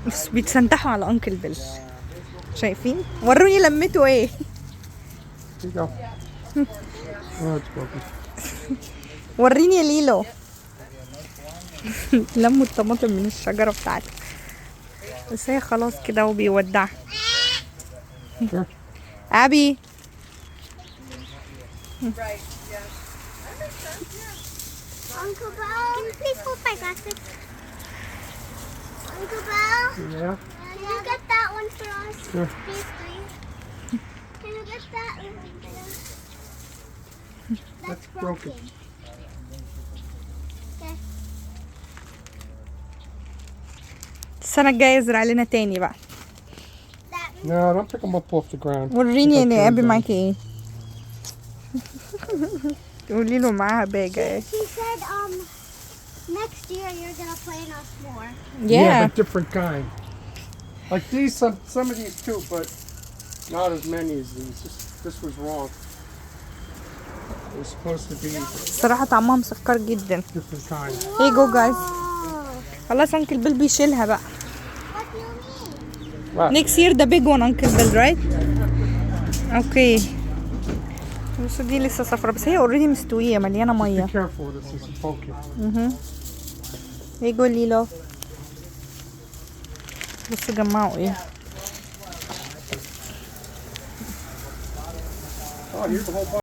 بس بيتسنتحوا على انكل بيل. شايفين؟ وروني لمته ايه. Here you go. Oh, it's broken. وريني يا ليلو. لموا الطماطم من الشجرة بتاعته، بس هي خلاص كده وبيودع. Here. ابي Uncle Bell, can you please hold my glasses? Uncle Bell, Yeah. can you get that one for us? Sure. Please. Can you get that one? That's broken. Okay. السنة الجاية ازرع لنا تاني بقى. That No, don't pick them up off the ground. وريني Look يا how ابي turns out. معاكي ايه. قولي له معاها باجة ايه. she said next year you're gonna plant us more. Yeah, but different kind. Like these, some of these too, but not as many as these. This was wrong. It was supposed to be الصراحة طعمها مسكر جدا. different kind. Here you go guys. Oh, خلاص انكل بيل بيشيلها بقى. what do you mean? What? Next year the big one Uncle Bill, right? اوكي. بصوا دي لسه صفرا بس هي اوريدي مستوية مليانة Be مية. careful. This is poking. Here you go ليلو. بصوا جمعوا ايه. Oh, here's a whole bunch.